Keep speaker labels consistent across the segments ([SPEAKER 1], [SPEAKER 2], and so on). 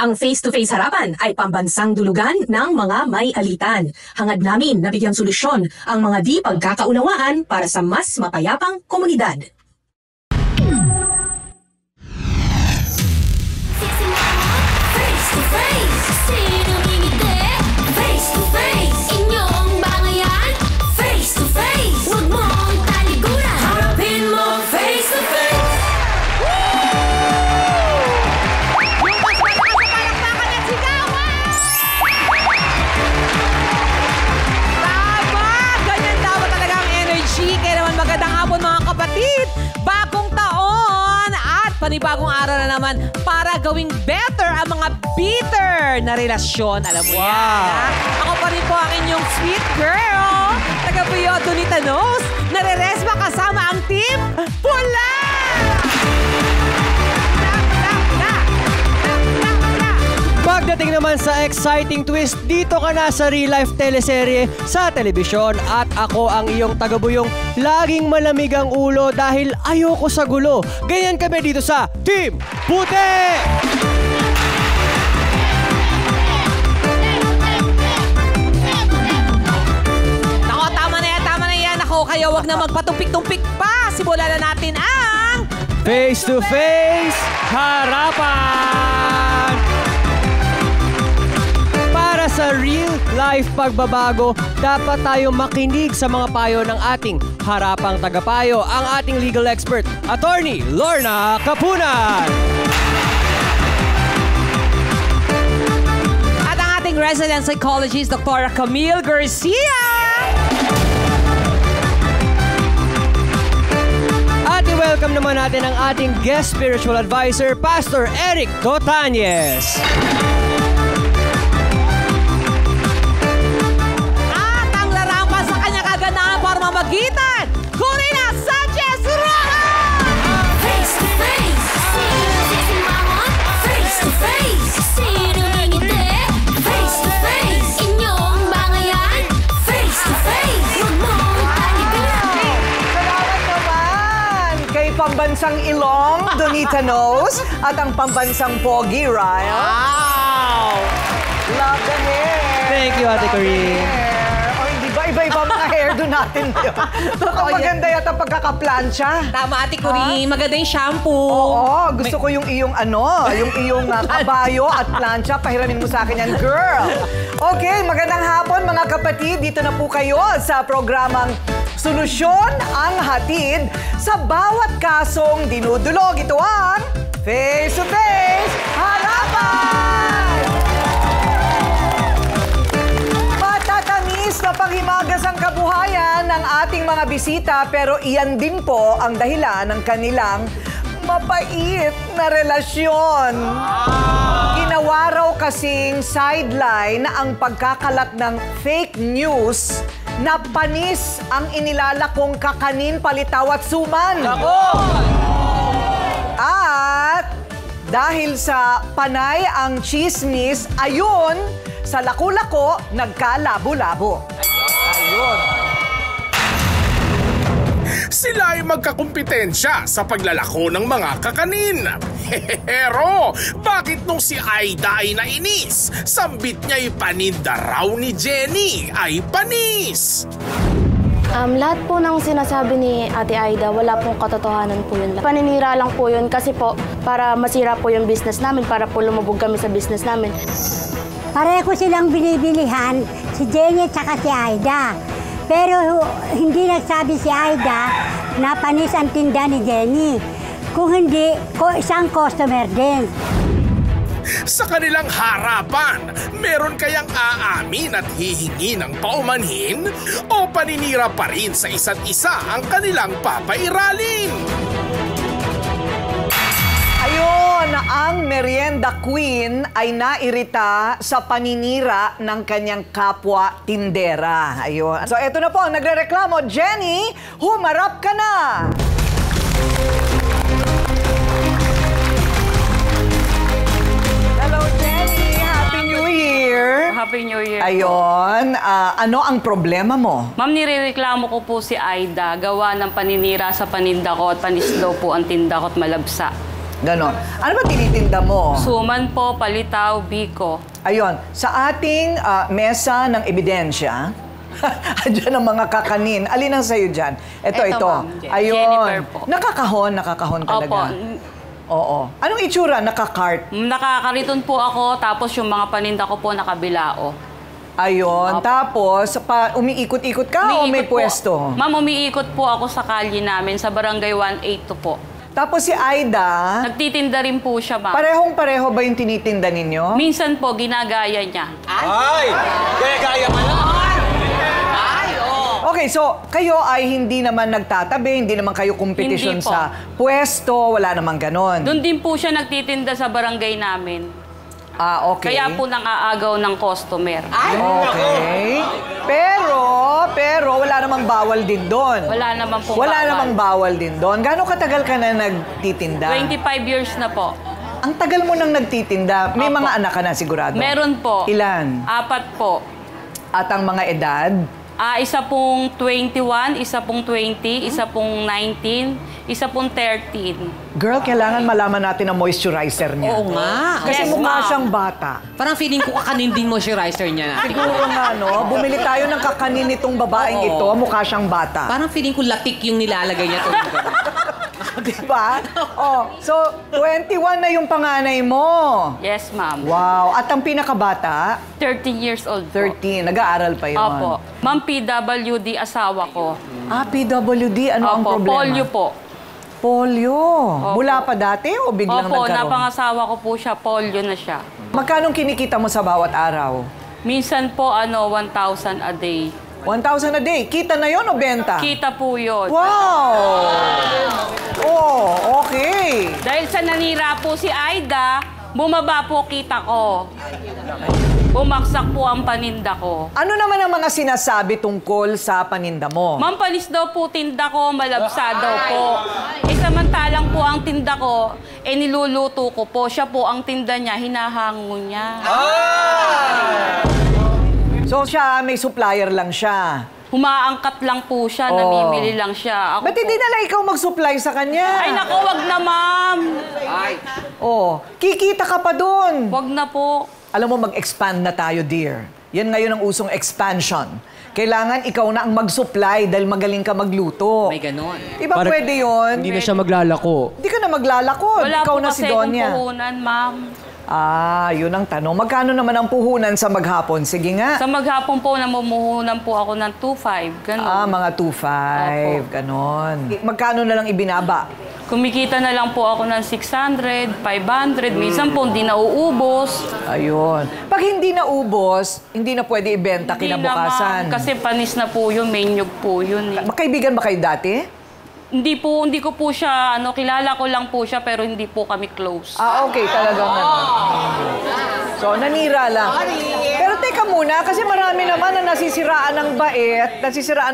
[SPEAKER 1] Ang face-to-face harapan ay pambansang dulugan ng mga may alitan. Hangad namin na bigyang solusyon ang mga di pagkakaunawaan para sa mas mapayapang komunidad.
[SPEAKER 2] Panibagong araw na naman para gawing better ang mga bitter na relasyon. Alam mo yan. Ako pa rin po ang inyong sweet girl. Taga-Puyo, Donita Knows. Nare-resma kasama ang team Pula!
[SPEAKER 3] Pagdating naman sa exciting twist, dito ka na sa real-life teleserye sa telebisyon at ako ang iyong tagabuyong laging malamig ang ulo dahil ayoko sa gulo. Ganyan kami dito sa Team Puti!
[SPEAKER 2] Nako, tama na yan. Ako, kaya wag na magpatumpik-tumpik pa. Simulan na natin ang
[SPEAKER 3] Face-to-Face Harapan! Para sa real-life pagbabago, dapat tayo makinig sa mga payo ng ating harapang tagapayo, ang ating legal expert, Attorney Lorna Kapunan.
[SPEAKER 2] At ang ating resident psychologist, Dr. Camille Garcia.
[SPEAKER 3] At i-welcome naman natin ang ating guest spiritual advisor, Pastor Eric Totanyes.
[SPEAKER 2] Mamagitan, Corina Sanchez Roja!
[SPEAKER 4] Face to face, face to face, sinuningin din. Face to face, inyong bangayan. Face to face, huwag mong talibigan.
[SPEAKER 5] Salamat naman kay pambansang Ilong, Donita Knows, at ang pambansang Pogi, Ryle.
[SPEAKER 2] Wow!
[SPEAKER 5] Love the hair.
[SPEAKER 3] Thank you, Ate Corinne.
[SPEAKER 5] Iba-iba mga hairdo natin yun. Ang maganda yata pagkakaplansya.
[SPEAKER 2] Tama, Ate Corinne. Maganda yung shampoo.
[SPEAKER 5] Oo, gusto ko yung iyong yung iyong kabayo at plansya. Pahiramin mo sa akin yan, girl. Okay, magandang hapon mga kapatid. Dito na po kayo sa programang Solusyon ang Hatid sa bawat kasong dinudulog. Ito ang Face to Face Harapan! Na panghimagas ang kabuhayan ng ating mga bisita, pero iyan din po ang dahilan ng kanilang mapait na relasyon. Ginawa raw kasing sideline ang pagkakalat ng fake news na panis ang inilalakong kakanin, palitaw at suman. At dahil sa panay ang chismis, ayun, sa lako-lako, nagkalabo-labo. Ayun.
[SPEAKER 6] Sila ay magkakumpetensya sa paglalako ng mga kakanin. Pero, bakit nung si Aida ay nainis? Sambit niya'y paninda raw ni Jenny ay panis.
[SPEAKER 7] Lahat po ng sinasabi ni Ate Aida, wala pong katotohanan po yun. Paninira lang po yun kasi po para masira po yung business namin, para po lumubog kami sa business namin.
[SPEAKER 8] Pareho silang binibilihan, si Jenny at saka si Aida. Pero hindi nagsabi si Aida na panis ang tinda ni Jenny. Kung hindi, isang customer din.
[SPEAKER 6] Sa kanilang harapan, meron kayang aamin at hihingi ng paumanhin? O paninira pa rin sa isa't isa ang kanilang papairalin?
[SPEAKER 5] Ayun, ang merienda queen ay nairita sa paninira ng kanyang kapwa tindera. Ayun. So, eto na po ang nagrereklamo. Jenny, humarap ka na! Hello, Jenny. Happy New Year!
[SPEAKER 9] Happy New Year.
[SPEAKER 5] Ayun. Ano ang problema mo?
[SPEAKER 9] Ma'am, nirereklamo ko po si Aida. Gawa ng paninira sa paninda ko at panis daw po ang tinda ko at malabsa.
[SPEAKER 5] Ganon. Ano ba tinitinda mo?
[SPEAKER 9] Suman po, palitaw, biko.
[SPEAKER 5] Ayun, sa ating mesa ng ebidensya, andyan ang mga kakanin. Alin ang sa'yo dyan? Ito.
[SPEAKER 9] ma'am.
[SPEAKER 5] Ayun.
[SPEAKER 9] Jennifer po.
[SPEAKER 5] Nakakahon talaga. Oo. Anong itsura? Nakakart?
[SPEAKER 9] Nakakariton po ako, tapos yung mga paninda ko po nakabilao.
[SPEAKER 5] Ayun. Tapos, umiikot-ikot ka o may
[SPEAKER 9] po.
[SPEAKER 5] pwesto?
[SPEAKER 9] Ma'am, umiikot po ako sa kalye namin, sa barangay 182 po.
[SPEAKER 5] Tapos si Aida,
[SPEAKER 9] Nagtitinda rin po siya, ma'am.
[SPEAKER 5] parehong-pareho ba yung tinitinda ninyo?
[SPEAKER 9] Minsan po, ginagaya niya.
[SPEAKER 3] Ay! Gaya-gaya ka naman!
[SPEAKER 5] Okay, so kayo ay hindi naman nagtatabi, hindi naman kayo competition
[SPEAKER 9] Hindi po.
[SPEAKER 5] sa pwesto, wala namang ganon.
[SPEAKER 9] Doon din po siya nagtitinda sa barangay namin.
[SPEAKER 5] Ah, okay.
[SPEAKER 9] Kaya po nang aagaw ng customer.
[SPEAKER 5] Okay. Pero wala namang bawal din doon.
[SPEAKER 9] Wala naman po
[SPEAKER 5] Wala
[SPEAKER 9] bawal.
[SPEAKER 5] namang bawal din doon. Gaano katagal ka na nagtitinda?
[SPEAKER 9] 25 years na po.
[SPEAKER 5] Ang tagal mo nang nagtitinda. May
[SPEAKER 9] Opo.
[SPEAKER 5] mga anak ka na sigurado?
[SPEAKER 9] Meron po.
[SPEAKER 5] Ilan?
[SPEAKER 9] 4 po.
[SPEAKER 5] At ang mga edad?
[SPEAKER 9] Isa pong 21, isa pong 20, isa pong 19, isa pong 13.
[SPEAKER 5] Girl, kailangan malaman natin ang moisturizer niya.
[SPEAKER 2] Oo nga.
[SPEAKER 5] Kasi
[SPEAKER 9] Yes,
[SPEAKER 5] mukha
[SPEAKER 9] ma'am.
[SPEAKER 5] siyang bata.
[SPEAKER 2] Parang feeling ko kakanin din moisturizer niya.
[SPEAKER 5] Siguro nga, no? Bumili tayo ng kakanin nitong babaeng
[SPEAKER 2] Oo.
[SPEAKER 5] ito, mukha siyang bata.
[SPEAKER 2] Parang feeling ko latik yung nilalagay niya.
[SPEAKER 5] Diba? Oh, so, 21 na yung panganay mo.
[SPEAKER 9] Yes, ma'am.
[SPEAKER 5] Wow. At ang pinakabata,
[SPEAKER 9] 13 years old po.
[SPEAKER 5] 13. Nag-aaral pa yun.
[SPEAKER 9] Opo. Ma'am, PWD asawa ko.
[SPEAKER 5] Ah, PWD. Ano ang
[SPEAKER 9] Opo,
[SPEAKER 5] problema?
[SPEAKER 9] polio po.
[SPEAKER 5] Polio. Mula pa dati o biglang
[SPEAKER 9] Opo,
[SPEAKER 5] nagkaroon?
[SPEAKER 9] napangasawa ko po siya, polio na siya.
[SPEAKER 5] Magkano kinikita mo sa bawat araw?
[SPEAKER 9] Minsan po, 1,000 a day.
[SPEAKER 5] 1,000 a day. Kita na yon o benta?
[SPEAKER 9] Kita po yun.
[SPEAKER 5] Wow! Oh, okay.
[SPEAKER 9] Dahil sa nanira po si Aida, bumaba po kita ko. Bumaksak po ang paninda ko.
[SPEAKER 5] Ano naman ang mga sinasabi tungkol sa paninda mo?
[SPEAKER 9] Ma'am, panis daw po tinda ko, malabsa daw po. Samantalang po ang tinda ko, niluluto ko po. Siya po ang tinda niya, hinahango niya.
[SPEAKER 5] So siya, may supplier lang siya.
[SPEAKER 9] Humaangkat lang po siya, namimili lang siya. Ako
[SPEAKER 5] Ba't hindi na lang ikaw mag-supply sa kanya?
[SPEAKER 9] Ay, naku, wag na, ma'am.
[SPEAKER 5] Oh, kikita ka pa dun.
[SPEAKER 9] Wag na po.
[SPEAKER 5] Alam mo, mag-expand na tayo, dear. Yan ngayon ang usong expansion. Kailangan ikaw na ang mag-supply dahil magaling ka magluto.
[SPEAKER 2] May ganon.
[SPEAKER 5] Iba pwede yun.
[SPEAKER 3] Hindi na siya maglalako.
[SPEAKER 5] Hindi ka na maglalakot.
[SPEAKER 9] Wala
[SPEAKER 5] Ikaw
[SPEAKER 9] po
[SPEAKER 5] na
[SPEAKER 9] kasi
[SPEAKER 5] si
[SPEAKER 9] akong
[SPEAKER 5] Donya.
[SPEAKER 9] puhunan, ma'am.
[SPEAKER 5] Ah, yun ang tanong. Magkano naman ang puhunan sa maghapon? Sige nga.
[SPEAKER 9] Sa maghapon po, namumuhunan po ako ng 2,500. Ganun.
[SPEAKER 5] Ah, mga 2,500. Ganon. Magkano na lang ibinaba?
[SPEAKER 9] Kumikita na lang po ako ng 600, 500. Minsan po, hindi nauubos.
[SPEAKER 5] Ayun. Pag hindi naubos, hindi na pwede ibenta
[SPEAKER 9] Hindi
[SPEAKER 5] kinabukasan.
[SPEAKER 9] naman, kasi panis na po yun, menyug po yun. Eh.
[SPEAKER 5] Magkaibigan ba kayo dati?
[SPEAKER 9] Hindi ko po siya, kilala ko lang po siya, pero hindi po kami close.
[SPEAKER 5] Ah, okay. Talagang So, nanira lang. Pero teka muna, kasi marami naman na nasisiraan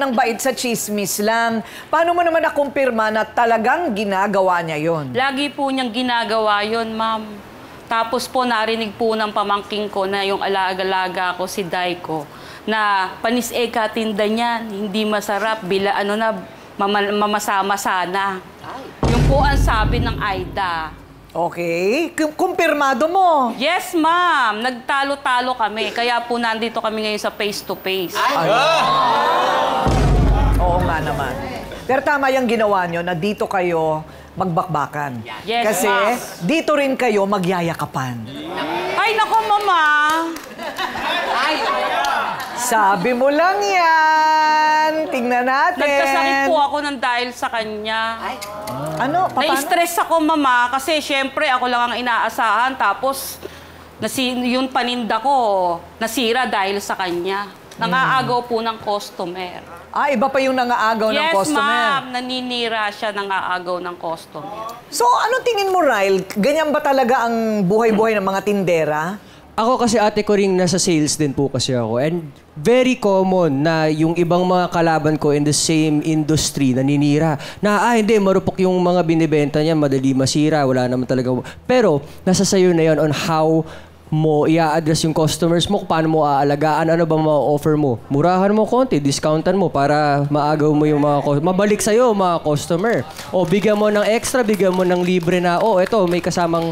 [SPEAKER 5] ng bait sa chismis lang. Paano mo naman nakumpirma na talagang ginagawa niya yon?
[SPEAKER 9] Lagi po niyang ginagawa yun, ma'am. Tapos po, narinig po ng pamangking ko na yung alaga-alaga ko, si Daiko, na panis katinda niyan, hindi masarap, mamasama sana. Yung po ang sabi ng Aida.
[SPEAKER 5] Okay. Kumpirmado mo.
[SPEAKER 9] Yes, ma'am. Nagtalo-talo kami. Kaya po nandito kami ngayon sa face-to-face.
[SPEAKER 5] Oo nga naman. Pero tama yung ginawa nyo na dito kayo magbakbakan.
[SPEAKER 9] Yes,
[SPEAKER 5] Kasi
[SPEAKER 9] ma'am.
[SPEAKER 5] dito rin kayo magyayakapan.
[SPEAKER 9] Ay, nako, mama.
[SPEAKER 5] Sabi mo lang yan. Tingnan natin.
[SPEAKER 9] Nagkasakit po ako ng dahil sa kanya.
[SPEAKER 5] Ano? Paano?
[SPEAKER 9] Na-stress ako, mama, kasi syempre ako lang ang inaasahan. Tapos, yung paninda ko, nasira dahil sa kanya. Nangaagaw po ng customer.
[SPEAKER 5] Ah, iba pa yung nangaagaw ng
[SPEAKER 9] Yes,
[SPEAKER 5] customer.
[SPEAKER 9] ma'am. Naninira siya, nangaagaw ng customer.
[SPEAKER 5] So, ano tingin mo, Ryle? Ganyan ba talaga ang buhay-buhay ng mga tindera?
[SPEAKER 3] Ako kasi ate ko ring nasa sales din po kasi ako. And very common na yung ibang mga kalaban ko in the same industry naninira. Na hindi, marupok yung mga binibenta niya, madali masira, wala naman talaga. Pero nasa sayo na yon on how mo i-address yung customers mo, kung paano mo aalagaan, ano ba ma-offer mo. Murahan mo konti, discountan mo para maagaw mo yung mabalik sa'yo mga customer. O bigyan mo ng extra, bigyan mo ng libre na, eto may kasamang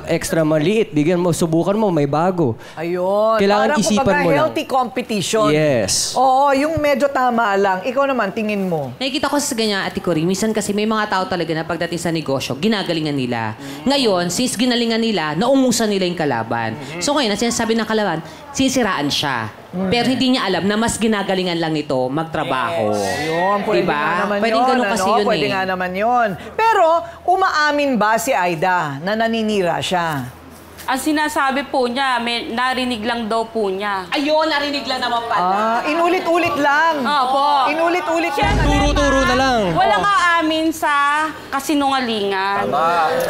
[SPEAKER 3] extra maliit, bigyan mo, subukan mo, may bago.
[SPEAKER 5] Ayun.
[SPEAKER 3] Kailangan
[SPEAKER 5] parang
[SPEAKER 3] isipan mo lang.
[SPEAKER 5] healthy competition.
[SPEAKER 3] Yes.
[SPEAKER 5] Oo, yung medyo tama lang. Ikaw naman, tingin mo.
[SPEAKER 10] Nakikita ko sa ganyan, Ate Cory, minsan kasi may mga tao talaga na pagdating sa negosyo, ginagalingan nila. Ngayon, since ginalingan nila, naungusan nila yung kalaban. So ngayon, ang sinasabi ng kalaban, sisiraan siya. Pero hindi niya alam na mas ginagalingan lang nito magtrabaho.
[SPEAKER 5] Yun, pwede
[SPEAKER 10] Diba?
[SPEAKER 5] nga naman
[SPEAKER 10] Pwedeng
[SPEAKER 5] yun.
[SPEAKER 10] ganun kasi yun
[SPEAKER 5] Pwede nga naman yun. Pero, umaamin ba si Aida na naninira siya?
[SPEAKER 9] Ang sinasabi po niya, may narinig lang daw po niya.
[SPEAKER 2] Ayun, narinig lang naman pala.
[SPEAKER 5] Inulit-ulit lang.
[SPEAKER 9] Opo.
[SPEAKER 5] Inulit-ulit lang.
[SPEAKER 3] Turo-turo na lang.
[SPEAKER 9] Walang aamin sa kasinungalingan.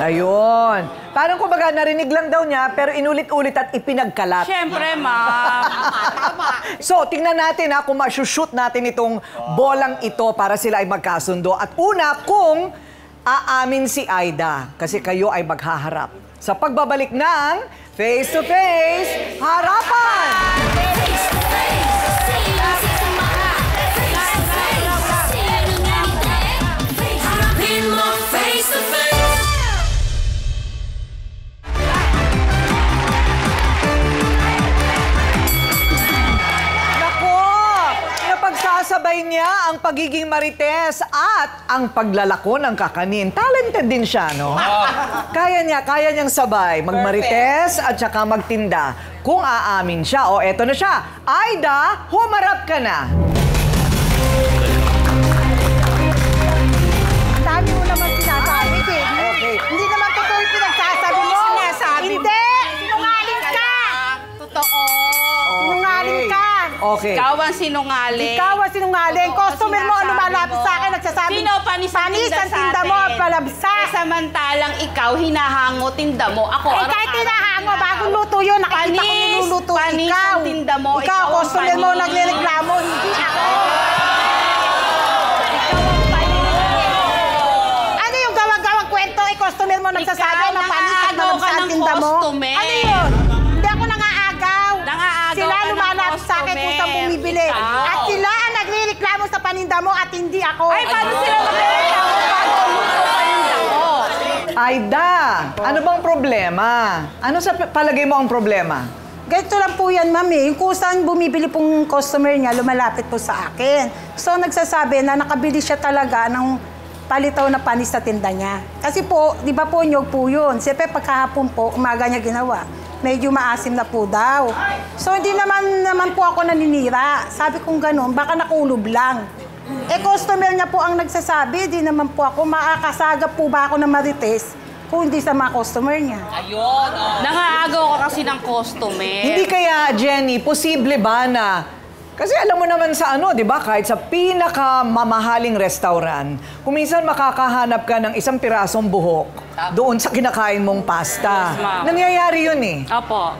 [SPEAKER 5] Ayun. Parang kumbaga narinig lang daw niya, pero inulit-ulit at ipinagkalat.
[SPEAKER 9] Siyempre, ma'am.
[SPEAKER 5] So, tingnan natin kung ma-shoot natin itong bolang ito para sila ay magkasundo. At una, kung aamin si Aida, kasi kayo ay maghaharap sa pagbabalik ng Face to Face Harapan!
[SPEAKER 4] Face to face, sino sa mga face to face, sino ngiti, harapin mo face to face.
[SPEAKER 5] Nako! Napagsasabay niya ang pagiging marites at ang paglalako ng kakanin. Talented din siya, no? Kaya niyang sabay. Magmarites at saka magtinda. Kung aamin siya, eto na siya. Aida, humarap ka na.
[SPEAKER 11] Dami mo naman sinasabi, Jenny.
[SPEAKER 5] Okay.
[SPEAKER 11] Hindi naman totoo yung pinagsasabi mo. Hindi! Sinungaling ka! Totoo. Sinungaling ka.
[SPEAKER 5] Okay.
[SPEAKER 9] Ikaw ang sinungaling.
[SPEAKER 11] Ikaw ang sinungaling. Customer mo, ano malapit sa akin, nagsasabi.
[SPEAKER 9] Sino panis ang tinda
[SPEAKER 11] ang
[SPEAKER 9] sa
[SPEAKER 11] tinda mo,
[SPEAKER 9] atin?
[SPEAKER 11] palabsa.
[SPEAKER 9] Samantalang ikaw, hinahango tinda mo. Ako,
[SPEAKER 11] Eh, kahit tinahango, bagong luto yun, nakikita ko niluluto.
[SPEAKER 9] Panis
[SPEAKER 11] Ikaw.
[SPEAKER 9] ang tinda mo.
[SPEAKER 11] Ikaw,
[SPEAKER 9] ang
[SPEAKER 11] customer mo,
[SPEAKER 9] panis.
[SPEAKER 11] nagrereklamo, hindi ako. Ano yung gawang-gawang kwento? Customer mo nagsasabi
[SPEAKER 9] Ikaw,
[SPEAKER 11] na panis ang
[SPEAKER 9] nangaagaw
[SPEAKER 11] malabsa
[SPEAKER 9] ka
[SPEAKER 11] ang
[SPEAKER 9] ng
[SPEAKER 11] tinda mo.
[SPEAKER 9] customer.
[SPEAKER 11] Ano yun? Hindi ako nangaagaw.
[SPEAKER 9] Nangaagaw
[SPEAKER 11] Sila
[SPEAKER 9] ka ng
[SPEAKER 11] lumalapit sa akin kung saan
[SPEAKER 9] customer.
[SPEAKER 11] bumibili.
[SPEAKER 9] Ikaw.
[SPEAKER 11] At sila ang nagrereklamo sa paninda mo at hindi ako.
[SPEAKER 9] Ay, paano sila magreklamo? Paano luto paninda mo?
[SPEAKER 5] Aida, ano bang problema? Ano sa palagay mo ang problema?
[SPEAKER 11] Ganito lang po yan, mami. Yung kung saan bumibili pong customer niya, lumalapit po sa akin. So, nagsasabi na nakabili siya talaga ng palitaw na panis sa tinda niya. Kasi po, di ba po, nyog po yun. Siyempre, pagkahapon po, umaga niya ginawa. Medyo maasim na po daw. So, hindi naman po ako naninira. Sabi kong ganun, baka nakulob lang. Customer niya po ang nagsasabi, di naman po ako. Makakasagap po ba ako ng marites kung hindi sa mga customer niya?
[SPEAKER 2] Ayun,
[SPEAKER 9] Nangaagaw ka kasi ng customer.
[SPEAKER 5] Hindi kaya, Jenny, posible ba na... Kasi alam mo naman sa di ba, kahit sa pinakamamahaling restaurant, kung minsan makakahanap ka ng isang pirasong buhok doon sa kinakain mong pasta.
[SPEAKER 9] Yes, ma'am.
[SPEAKER 5] Nangyayari yun eh.
[SPEAKER 9] Opo.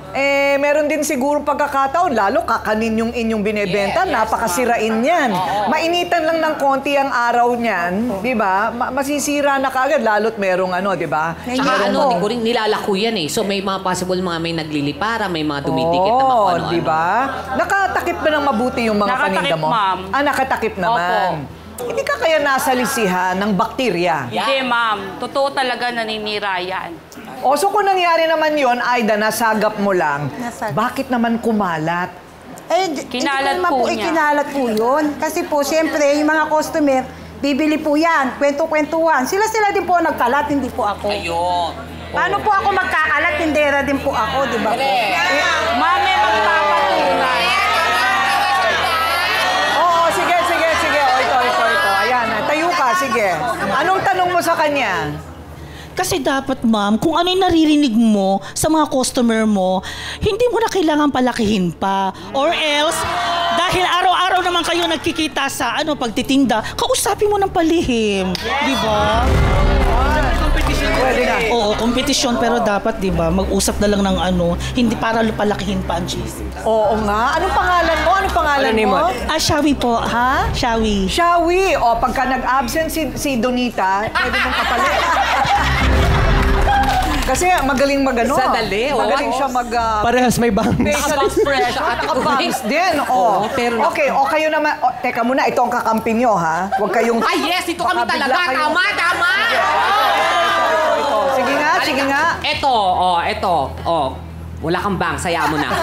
[SPEAKER 5] Meron din siguro pagkakataon, lalo kakanin yung inyong binebenta, napakasirain yan. Mainitan lang ng konti ang araw niyan, di ba? Masisira na kaagad, lalo't merong di ba?
[SPEAKER 10] Tsaka Ate Cory, nilalako yan eh. So may mga possible may naglilipara, may mga dumidikit na mga ano-ano.
[SPEAKER 5] di ba? Nakatakip ba ng mabuti yung mga
[SPEAKER 9] Nakatakip,
[SPEAKER 5] paninda mo?
[SPEAKER 9] ma'am.
[SPEAKER 5] Nakatakip naman. Hindi ka kaya nasalisihan ng bakterya?
[SPEAKER 9] Hindi, ma'am. Totoo talaga naninira yan.
[SPEAKER 5] So kung nangyari naman yon, Aida, nasagap mo lang,
[SPEAKER 11] Nasagap.
[SPEAKER 5] bakit naman kumalat?
[SPEAKER 9] Kinalat
[SPEAKER 11] hindi ko naman
[SPEAKER 9] po niya.
[SPEAKER 11] Kinalat po yun. Kasi po, siyempre, yung mga customer, bibili po yan, kwento-kwentuhan. Sila din po ang nagkalat, hindi po ako.
[SPEAKER 2] ayun.
[SPEAKER 11] Paano po ako magkakalat? Tindera din po ako, di ba?
[SPEAKER 9] Ma'am, may magpapatunay.
[SPEAKER 5] Oo, sige. Ito. Ayan, tayo ka, sige. Anong tanong mo sa kanya?
[SPEAKER 12] Kasi dapat, ma'am, kung ano yung naririnig mo sa mga customer mo, hindi mo na kailangan palakihin pa. Or else, dahil araw-araw naman kayo nagkikita sa pagtitinda, kausapin mo ng palihim. Di ba?
[SPEAKER 5] Pwede na.
[SPEAKER 12] Oo, kompetisyon, pero dapat, di ba, mag-usap na lang ng hindi para palakihin pa ang GC.
[SPEAKER 5] Oo nga. Anong pangalan mo? mo?
[SPEAKER 12] Shawi po.
[SPEAKER 5] Ha?
[SPEAKER 12] Shawi.
[SPEAKER 5] Shawi. O, pagka nag-absent si Donita, pwede mong kapalit. Kasi magaling mag-ano.
[SPEAKER 2] Sandali, oh.
[SPEAKER 5] Magaling siya mag...
[SPEAKER 3] Parehas may bangs.
[SPEAKER 5] facial expression. At naka-bangs din. Oh.
[SPEAKER 10] pero
[SPEAKER 5] Okay, kayo naman. Teka muna, ito ang kakamping nyo, ha? Huwag kayong...
[SPEAKER 2] Ay, yes! Ito kami
[SPEAKER 5] baka
[SPEAKER 2] talaga!
[SPEAKER 5] bigla kayong-
[SPEAKER 2] Tama!
[SPEAKER 5] Ito. Sige nga, sige nga.
[SPEAKER 2] Ito. Wala kang bang, saya mo na.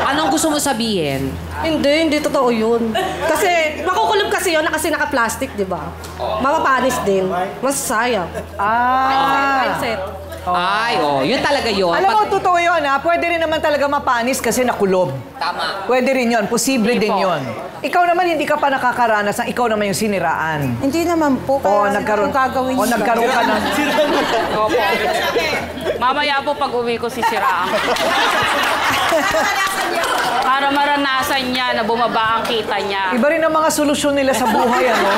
[SPEAKER 10] Anong gusto mo sabihin?
[SPEAKER 13] Hindi totoo yun. Kasi makukulog kasi yun na kasi naka-plastic, di ba? Mapapanis din. Mas sayang. Mindset.
[SPEAKER 2] Yun talaga yun.
[SPEAKER 5] Alam mo, totoo yun, ha? Pwede rin naman talaga mapanis kasi nakulob.
[SPEAKER 2] Tama.
[SPEAKER 5] Pwede rin yun. Posible din yun. Ikaw naman, hindi ka pa nakakaranas ng ikaw naman yung siniraan.
[SPEAKER 11] Hindi naman po. Kaya
[SPEAKER 5] nagkaroon
[SPEAKER 11] gagawin siya.
[SPEAKER 5] nagkaroon ka ng...
[SPEAKER 9] Opo. Mamaya po pag uwi ko sisiraan ko. Para maranasan niya na bumaba ang kita niya.
[SPEAKER 5] Iba rin ang mga solusyon nila sa buhay, ano?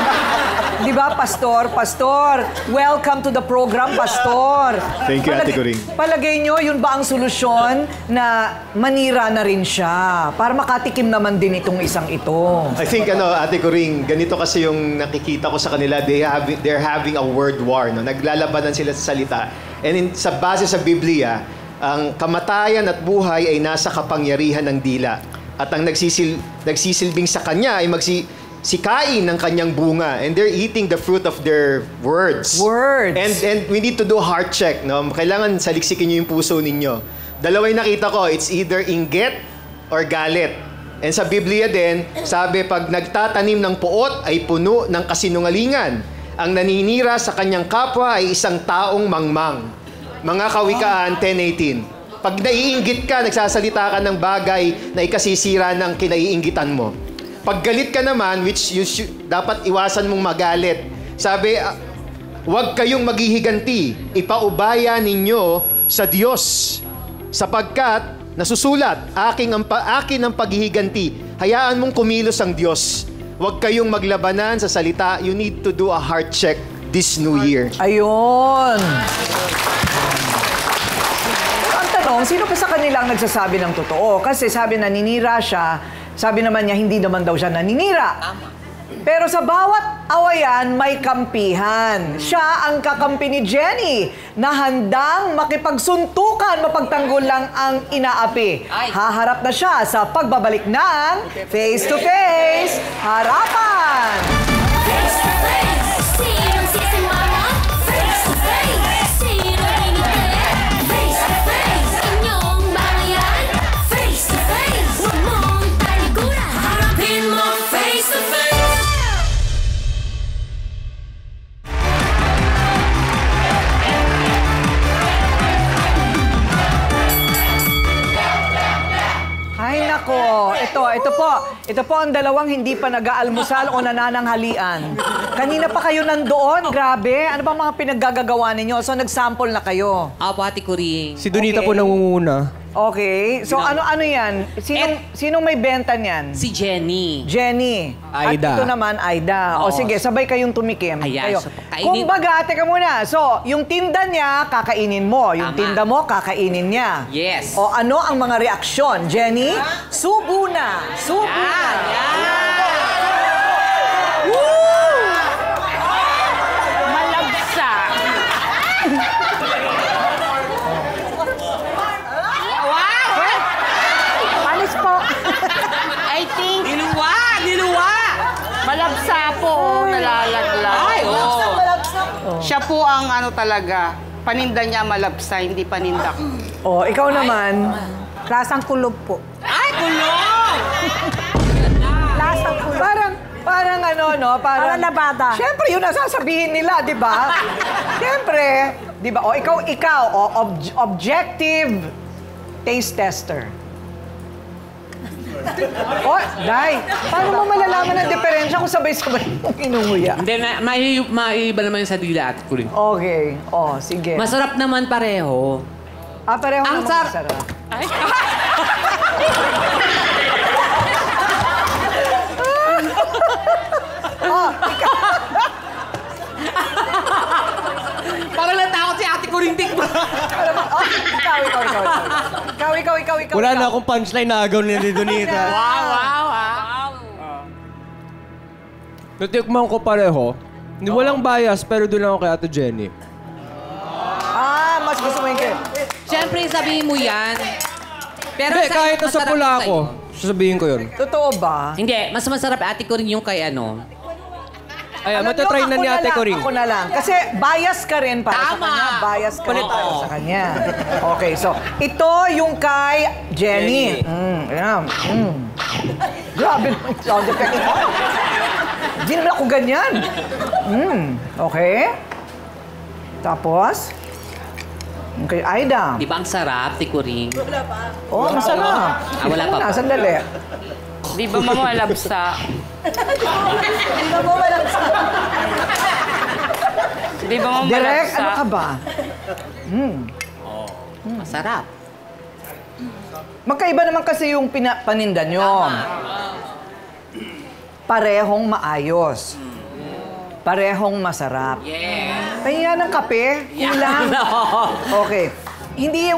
[SPEAKER 5] Di ba, Pastor? Pastor, welcome to the program, Pastor.
[SPEAKER 14] Thank you, Ate Coring.
[SPEAKER 5] Palagay nyo, yun ba ang solusyon na manira na rin siya? Para makatikim naman din itong isang ito.
[SPEAKER 14] I think, Ate Coring, ganito kasi yung nakikita ko sa kanila, they're having a word war. No? Naglalabanan sila sa salita. And sa base sa Biblia, ang kamatayan at buhay ay nasa kapangyarihan ng dila. At ang nagsisilbing sa kanya ay sikain ng kanyang bunga. And they're eating the fruit of their words.
[SPEAKER 5] Words.
[SPEAKER 14] And we need to do a heart check. No? Kailangan saliksikin nyo yung puso ninyo. Dalawa yung nakita ko, it's either inggit or galit. And sa Biblia din, sabi, pag nagtatanim ng puot ay puno ng kasinungalingan. Ang naninira sa kanyang kapwa ay isang taong mangmang. Mga Kawikaan 10:18. Pag naiinggit ka, nagsasalita ka ng bagay na ikasisira ng kinaiinggitan mo. Pag galit ka naman, which dapat iwasan mong magalit. Sabi, huwag kayong maghihiganti. Ipaubaya ninyo sa Diyos. Sapagkat, nasusulat, akin ang paghihiganti. Hayaan mong kumilos ang Diyos. Huwag kayong maglabanan sa salita. You need to do a heart check this new year.
[SPEAKER 5] Ayun. Ang tanong, sino pa sa kanilang nagsasabi ng totoo? Kasi sabi naninira siya, sabi naman niya hindi naman daw siya naninira. Pero sa bawat awayan, may kampihan. Siya ang kakampi ni Jenny na handang makipagsuntukan, mapagtanggol lang ang inaapi. Haharap na siya sa pagbabalik ng Face to Face Harapan!
[SPEAKER 4] Face to face, sinong sisimama? Face to face, sinong inite? Face to face, inyong bangayan? Face to face, huwag mong talikuran. Harapin mo face to face.
[SPEAKER 5] Ay nako, ito po ang dalawang hindi pa nag-aalmusal o nanananghalian. Kanina pa kayo nandoon, grabe. Ano ba mga pinaggagawa ninyo? So nag-sample na kayo.
[SPEAKER 10] Apo, Ate Coring.
[SPEAKER 3] Si Donita po nangunguna.
[SPEAKER 5] Okay. So ano yan? Sinong may benta niyan?
[SPEAKER 10] Si Jenny.
[SPEAKER 5] Jenny.
[SPEAKER 3] Aida.
[SPEAKER 5] At ito naman, Aida. O
[SPEAKER 10] Oo.
[SPEAKER 5] sige, sabay kayong tumikim.
[SPEAKER 10] Ayan,
[SPEAKER 5] Kayo.
[SPEAKER 10] so, kainin-
[SPEAKER 5] Kumbaga, teka muna. So, yung tinda niya, kakainin mo. Yung
[SPEAKER 10] Tama.
[SPEAKER 5] tinda mo, kakainin niya.
[SPEAKER 10] Yes.
[SPEAKER 5] O ano ang mga reaksyon? Jenny, subo na. Subo na.
[SPEAKER 9] Malabsa.
[SPEAKER 11] Panis po.
[SPEAKER 9] I think
[SPEAKER 2] Niluwa!
[SPEAKER 9] malabsa po, nalalaglag.
[SPEAKER 2] Ay,
[SPEAKER 15] Siya po ang talaga, paninda niya malabsa, hindi paninda ko.
[SPEAKER 5] O, ikaw naman.
[SPEAKER 11] Lasang kulob po.
[SPEAKER 2] Ay, kulong!
[SPEAKER 11] Lasang kulob.
[SPEAKER 5] Parang
[SPEAKER 11] Parang labada.
[SPEAKER 5] Siyempre, yun ang sasabihin nila, di ba? Siyempre, di ba? O, ikaw, objective taste tester. O, Day, paano mo malalaman ang diferensya kung sabay-sabay mong inunguya?
[SPEAKER 10] Hindi, maiiba naman yung sa dila, Ate Coring.
[SPEAKER 5] Okay. O, sige.
[SPEAKER 10] Masarap naman pareho.
[SPEAKER 5] Pareho
[SPEAKER 10] Ang
[SPEAKER 5] naman masarap.
[SPEAKER 2] Parang natakot si Ate Coring tikman.
[SPEAKER 5] Ikaw.
[SPEAKER 3] Wala na akong punchline na agaw ni Donita.
[SPEAKER 2] Wow.
[SPEAKER 3] Natikman ko pareho. Walang bias, pero doon lang ako kay Ate Jenny.
[SPEAKER 5] Mas gusto mo
[SPEAKER 10] Siyempre, sabihin mo yan. Pero
[SPEAKER 3] Hindi, kahit nasa
[SPEAKER 10] masarap
[SPEAKER 3] pula
[SPEAKER 10] yung
[SPEAKER 3] ako, sasabihin ko yun.
[SPEAKER 5] Totoo ba?
[SPEAKER 10] Hindi, mas masarap ate ko rin yung kay ano.
[SPEAKER 3] Ayan,
[SPEAKER 5] Alam
[SPEAKER 3] matatry
[SPEAKER 5] nyo,
[SPEAKER 3] na
[SPEAKER 5] ako
[SPEAKER 3] ni ate
[SPEAKER 5] lang,
[SPEAKER 3] ko rin.
[SPEAKER 5] Ako na lang. Kasi bias ka rin para sa
[SPEAKER 10] Tama.
[SPEAKER 5] kanya. Bias ka rin
[SPEAKER 10] Oo.
[SPEAKER 5] para sa kanya. Okay, so ito yung kay Jenny. Ayan. Grabe naman yung sound effect ito. Hindi naman ako ganyan. Okay. Tapos, yung kay Aida.
[SPEAKER 10] Di ba ang sarap, tikuring?
[SPEAKER 5] Oh, masarap.
[SPEAKER 10] Wala pa.
[SPEAKER 5] Sandali.
[SPEAKER 9] Di ba mamalabsa?
[SPEAKER 5] Hindi na mo malaksa.
[SPEAKER 9] Di ba mamalabsa?
[SPEAKER 5] Direk, ano ka ba?
[SPEAKER 10] Masarap.
[SPEAKER 5] Magkaiba naman kasi yung paninda nyo. Parehong maayos. Parehong masarap.
[SPEAKER 10] Yes.
[SPEAKER 5] Pahinga ng kape, kulang. Okay. Hindi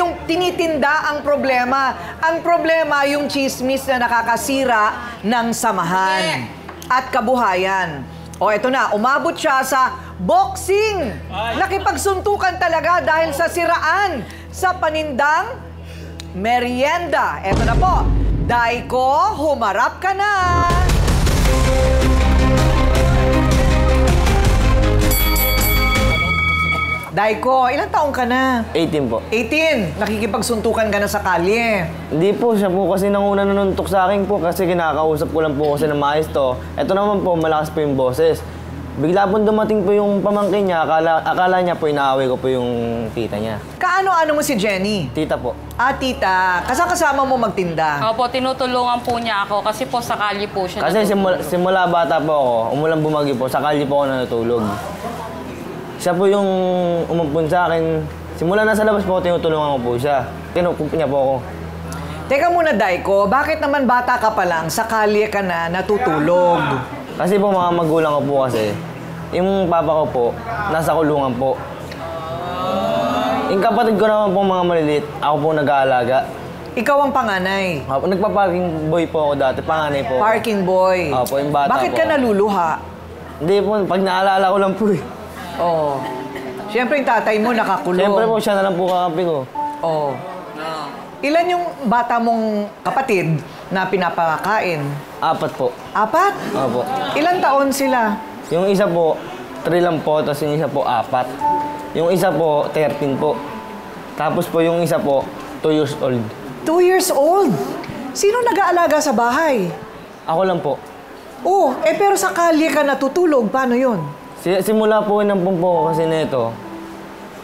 [SPEAKER 5] yung tinitinda ang problema. Ang problema yung chismis na nakakasira ng samahan at kabuhayan. O eto na, umabot siya sa boxing. Nakipagsuntukan talaga dahil sa siraan sa panindang merienda. Eto na po, Daiko, humarap ka na! Daiko, ilang taong ka na?
[SPEAKER 16] 18 po.
[SPEAKER 5] 18. Nakikipagsuntukan ka na sa kalye.
[SPEAKER 16] Hindi po, siya po kasi nanguna nanuntok sa akin po kasi kinakausap ko lang po kasi na maayos to. Ito naman po, malakas po yung boses. Bigla po dumating po yung pamangkin niya, akala niya po inaaway ko po yung tita niya.
[SPEAKER 5] Kaano-ano mo si Jenny?
[SPEAKER 16] Tita po.
[SPEAKER 5] Ah, tita. Kasama mo magtinda.
[SPEAKER 9] Opo, tinutulungan po niya ako kasi po sa kalye po siya
[SPEAKER 16] Kasi
[SPEAKER 9] natutulog.
[SPEAKER 16] simula bata po ako, umulang bumagi po, sa kalye po ako natutulog. Siya po yung umumpun sa akin. Simula na sa labas po, tinutulungan ko po siya. Kinukup niya po ako.
[SPEAKER 5] Teka muna, Daiko. Bakit naman bata ka pa lang, sa kalye ka na natutulog?
[SPEAKER 16] Kasi po mga magulang ko po kasi, yung papa ko po, nasa kulungan po. Yung kapatid ko naman po mga maliliit, ako po nag-aalaga.
[SPEAKER 5] Ikaw ang panganay?
[SPEAKER 16] Opo, nagpa-parking boy po ako dati, panganay po.
[SPEAKER 5] Parking boy?
[SPEAKER 16] Opo, yung bata
[SPEAKER 5] Bakit
[SPEAKER 16] po.
[SPEAKER 5] ka naluluha?
[SPEAKER 16] Hindi po, pag naalala ko lang po eh.
[SPEAKER 5] Oo. Siyempre yung tatay mo nakakulong.
[SPEAKER 16] Siyempre po, siya na lang po kakampi ko.
[SPEAKER 5] Oo. Ilan yung bata mong kapatid na pinapakain?
[SPEAKER 16] 4 po.
[SPEAKER 5] 4?
[SPEAKER 16] Opo.
[SPEAKER 5] Ilang taon sila?
[SPEAKER 16] Yung isa po, 3 lang po, tapos yung isa po, 4. Yung isa po, 13 po. Tapos po yung isa po, 2 years old.
[SPEAKER 5] 2 years old? Sino nag-aalaga sa bahay?
[SPEAKER 16] Ako lang po.
[SPEAKER 5] Oh, pero sa kalye ka natutulog, paano yun?
[SPEAKER 16] Simula po inampun po ako kasi nito,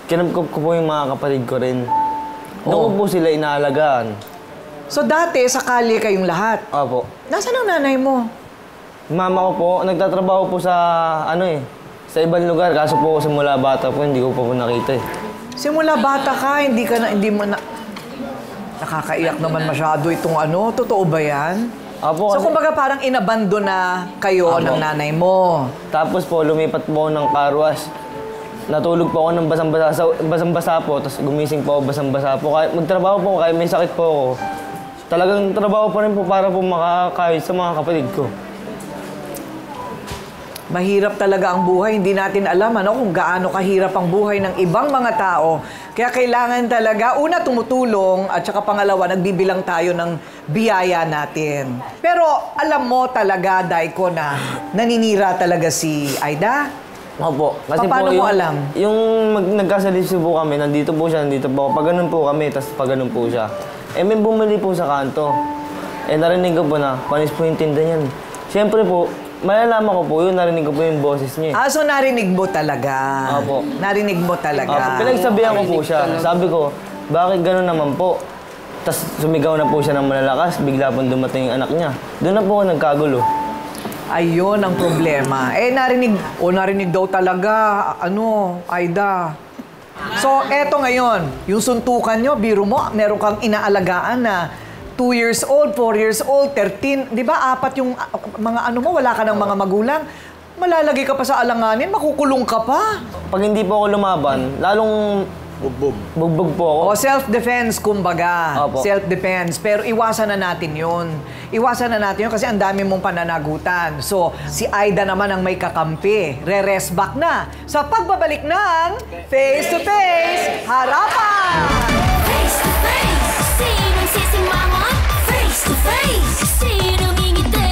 [SPEAKER 16] kinamkop ko po yung mga kapatid ko rin. Doon ko po sila inaalagaan.
[SPEAKER 5] So dati, sa kalye kayong lahat?
[SPEAKER 16] Opo.
[SPEAKER 5] Nasaan ang nanay mo?
[SPEAKER 16] Mama ko po, nagtatrabaho po sa, sa ibang lugar. Kaso po simula bata po, hindi ko po nakita eh.
[SPEAKER 5] Simula bata ka, hindi mo na... Nakakaiyak naman masyado itong Totoo ba yan?
[SPEAKER 16] Opo.
[SPEAKER 5] So kumbaga parang inabandon na kayo ng nanay mo.
[SPEAKER 16] Tapos po, lumipat po ako ng car wash. Natulog po ako ng basang-basa po, tapos gumising po ako basang-basa po. Kahit magtrabaho po, kahit may sakit po ako. Talagang trabaho pa rin po para po makakahit sa mga kapatid ko.
[SPEAKER 5] Mahirap talaga ang buhay. Hindi natin alam kung gaano kahirap ang buhay ng ibang mga tao. Kaya kailangan talaga, una, tumutulong at saka pangalawa, nagbibilang tayo ng biyaya natin. Pero alam mo talaga, Daiko, na naninira talaga si Aida?
[SPEAKER 16] Opo. Kasi
[SPEAKER 5] Paano
[SPEAKER 16] po,
[SPEAKER 5] mo alam?
[SPEAKER 16] Yung nagkasalisyo po kami, nandito po siya, nandito po ako. Pag ganun po kami, tapos pag ganun po siya. May bumili po sa kanto. Narinig ko po na, panis po yung tinda niyan. Siyempre po, malalaman ko po yun, narinig ko po yung boses niya.
[SPEAKER 5] So narinig mo talaga?
[SPEAKER 16] Opo.
[SPEAKER 5] Narinig mo talaga?
[SPEAKER 16] Opo. Pinagsabihan ko po siya. Sabi ko, bakit gano'n naman po? Tapos sumigaw na po siya ng malalakas, bigla pong dumating yung anak niya. Doon na po ako nagkagulo.
[SPEAKER 5] Ayun ang problema. Narinig daw talaga, Aida. So, eto ngayon, yung suntukan nyo, biro mo, meron kang inaalagaan na 2 years old, 4 years old, 13, di ba, 4 yung mga mo, wala ka ng mga magulang. Malalagay ka pa sa alanganin, makukulong ka pa.
[SPEAKER 16] Pag hindi po ako lumaban, lalong Bugbog po ako.
[SPEAKER 5] O self-defense, kumbaga.
[SPEAKER 16] Opo.
[SPEAKER 5] Self-defense. Pero iwasan na natin yun. Iwasan na natin yun kasi ang dami mong pananagutan. So, si Aida naman ang may kakampi. Re-rest back na sa pagbabalik ng Face to Face Harapan!
[SPEAKER 4] Face to face, sinong sisimangot? Face to face, sinong ngingiti?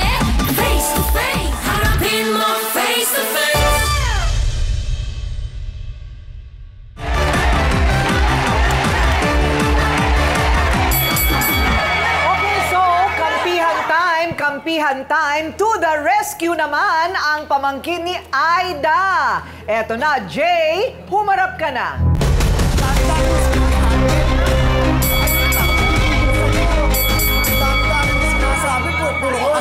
[SPEAKER 4] Face to face, harapin mo face to face.
[SPEAKER 5] Okay, so kampihan time. To the rescue naman ang pamangkin ni Aida. Eto na, Jay, humarap ka na.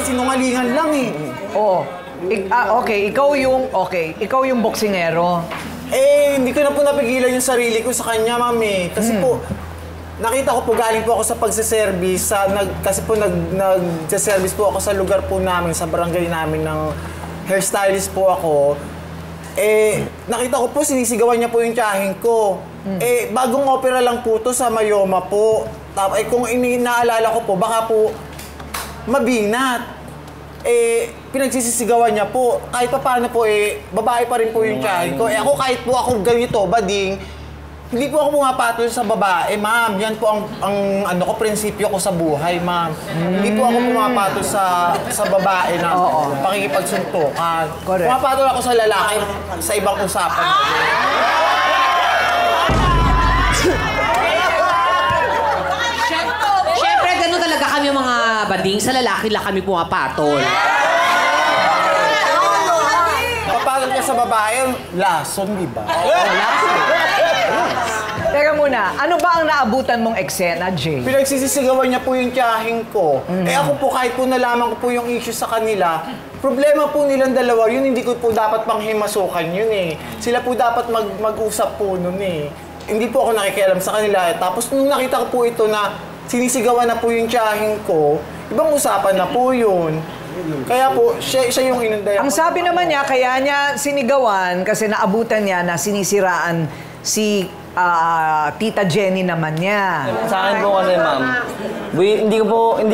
[SPEAKER 17] Sinungalingan lang eh.
[SPEAKER 5] Oo. Ikaw yung boksingero.
[SPEAKER 17] Hindi ko na po napigilan yung sarili ko sa kanya, mami. Kasi po, nakita ko po galing po ako sa pagsiservice. Kasi po nag-service po ako sa lugar po namin, sa barangay namin ng hairstylist po ako. Nakita ko po sinisigawan niya po yung tiyahin ko. Bagong opera lang po to sa Mayoma po. Kung inaalala ko po, baka po mabinat. Pinagsisisigawan niya po. Kahit pa paano po, babae pa rin po yung tiyahin ko. Ako kahit po ako ganito, bading, hindi po ako pumapatol sa babae, ma'am. Yan po ang prinsipyo ko sa buhay, ma'am. Hindi po ako pumapatol sa babae na pakikipagsuntukan. Pumapatol ako sa lalaki sa ibang usapan.
[SPEAKER 10] Siyempre, ganun talaga kami mga bading. Sa lalaki lang kami pumapatol.
[SPEAKER 17] Papatol ka sa babae, lason, di ba?
[SPEAKER 5] Teka muna, ano ba ang naabutan mong eksena, Jay?
[SPEAKER 17] Pinagsisisigawan niya po yung tiyahin ko. Ako po, kahit po nalaman ko po yung issue sa kanila, problema po nilang dalawa, yun hindi ko po dapat panghimasukan yun eh. Sila po dapat mag-usap po nun eh. Hindi po ako nakikialam sa kanila. Tapos nung nakita ko po ito na sinisigawan na po yung tiyahin ko, ibang usapan na po yun. Kaya po, siya yung inundayan.
[SPEAKER 5] Ang sabi naman niya, kaya niya sinigawan kasi naabutan niya na sinisiraan si Tita Jenny naman niya.
[SPEAKER 16] Sa akin po kasi, ma'am, hindi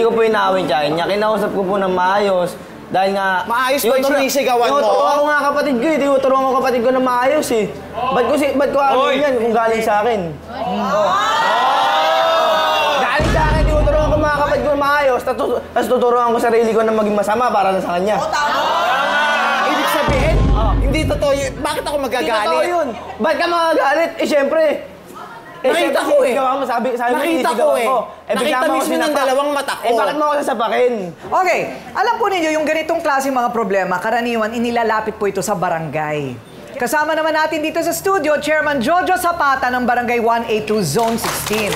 [SPEAKER 16] ko po inawin tiyahin niya. Kinausap ko po ng maayos. Dahil nga...
[SPEAKER 17] Maayos ba yung sinisigawan mo?
[SPEAKER 16] Ako nga kapatid ko eh. Tinuturuan ko kapatid ko na maayos eh. Ba't ko amin yan kung galing sa akin? Galing sa akin, tinuturuan ko mga kapatid ko na maayos. Tapos tuturuan ko sarili ko na maging masama para na sa kanya.
[SPEAKER 17] Ibig sabihin, hindi totoo yun. Bakit ako magagalit?
[SPEAKER 16] Hindi totoo yun. Ba't ka magagalit? Siyempre.
[SPEAKER 17] Nakita ko eh.
[SPEAKER 16] Nakita ko eh.
[SPEAKER 17] Nakita mismo ng dalawang mata ko.
[SPEAKER 16] Bakit mo ako sasapakin?
[SPEAKER 5] Okay, alam po ninyo, yung ganitong klase mga problema, karaniwan, inilalapit po ito sa barangay. Kasama naman natin dito sa studio, Chairman Jojo Zapata ng Barangay 182 Zone 16